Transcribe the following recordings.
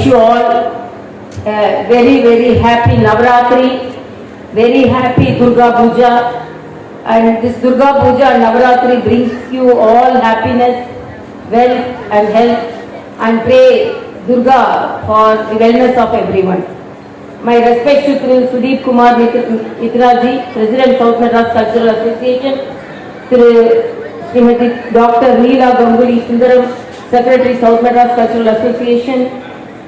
you all a very, very happy Navratri, very happy Durga Puja. And this Durga Puja and Navratri brings you all happiness, wealth and health, and pray Durga for the wellness of everyone. My respect to Sudeep Kumar Mitra ji, President South Madras Cultural Association, Srimati Dr. Neela Ganguly Sundaram, Secretary South Madras Cultural Association,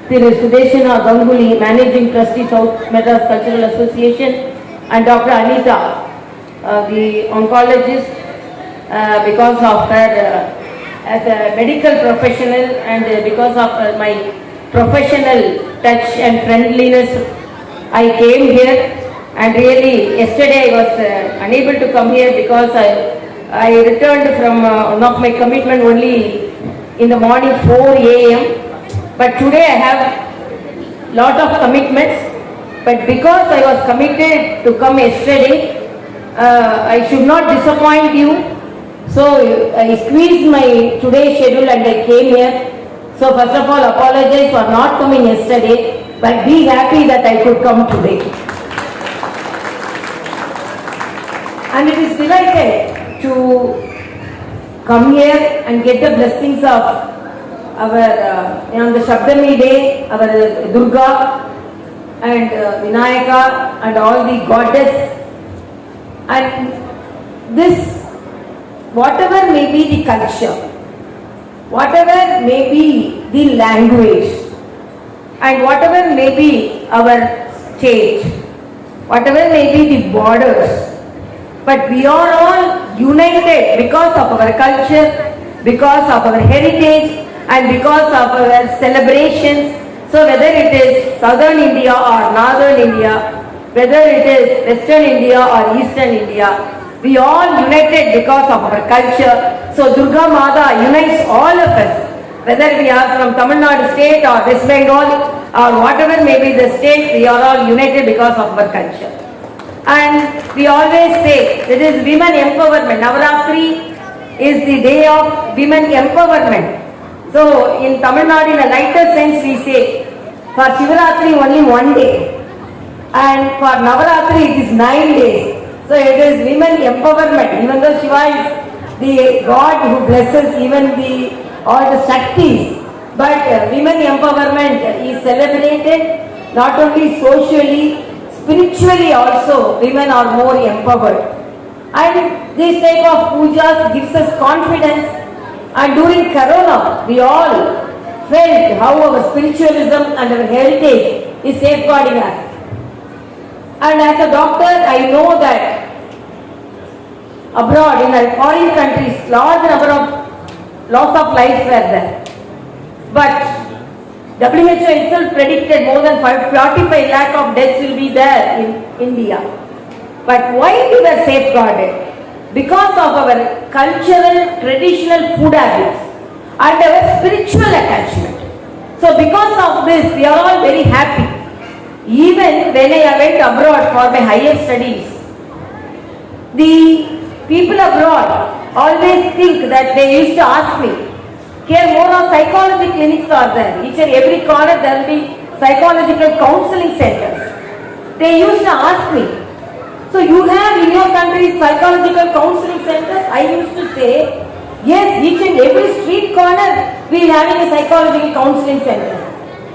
Sudeshana Ganguly, Managing Trustee South Madras Cultural Association, and Dr. Anita, the oncologist, because of her as a medical professional and because of my professional touch and friendliness, I came here. And really yesterday I was unable to come here because I returned from one of my commitment only in the morning 4 a.m. But today I have lot of commitments. But because I was committed to come yesterday, I should not disappoint you. So I squeezed my today's schedule and I came here. So first of all, apologize for not coming yesterday, but be happy that I could come today. And it is delighted to come here and get the blessings of our on the Shabdami day, our Durga and Vinayaka and all the goddess. And this, whatever may be the culture, whatever may be the language, and whatever may be our state, whatever may be the borders, but we are all united because of our culture, because of our heritage, and because of our celebrations. So whether it is southern India or northern India, whether it is western India or eastern India, we all united because of our culture. So Durga Mata unites all of us, whether we are from Tamil Nadu state or West Bengal or whatever may be the state, we are all united because of our culture. And we always say it is women empowerment. Navaratri is the day of women empowerment. So in Tamil Nadu, in a lighter sense, we say for Shivaratri only 1 day, and for Navaratri it is 9 days. So it is women empowerment. Even though Shiva is the God who blesses even all the Shaktis, but women empowerment is celebrated not only socially, spiritually also. Women are more empowered. And this type of pujas gives us confidence. And during Corona, we all felt how our spiritualism and our heritage is safeguarding us. And as a doctor, I know that abroad, in our foreign countries, large number of loss of lives were there. But WHO itself predicted more than 45 lakh of deaths will be there in India. But why we were safeguarded? Because of our cultural, traditional food habits and our spiritual attachment. So because of this, we are all very happy. Even when I went abroad for my higher studies, the people abroad always think that they used to ask me, here more of psychology clinics are there. Each and every corner there will be psychological counseling centers. They used to ask me, so you have in your country psychological counseling centers? I used to say, yes, each and every street corner we are having a psychological counseling center.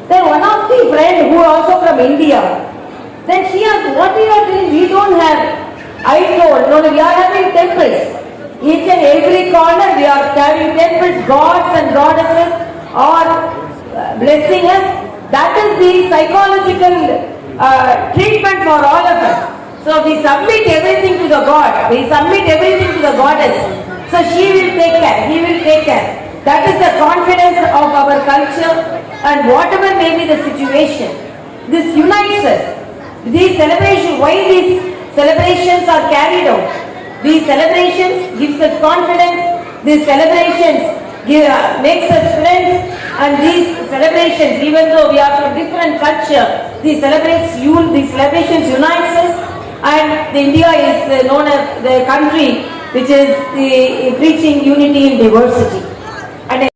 Then one of the friend who also from India, then she asked, what we are doing? We don't have. I told, no, we are having temples. Each and every corner we are having temples, gods and goddesses are blessing us. That is the psychological treatment for all of us. So we submit everything to the God. We submit everything to the goddess. So she will take care. He will take care. That is the confidence of our culture, and whatever may be the situation, this unites us. These celebrations, why these celebrations are carried out? These celebrations gives us confidence. These celebrations makes us friends, and these celebrations, even though we are from different culture, these celebrations unites us, and India is known as the country which is preaching unity in diversity.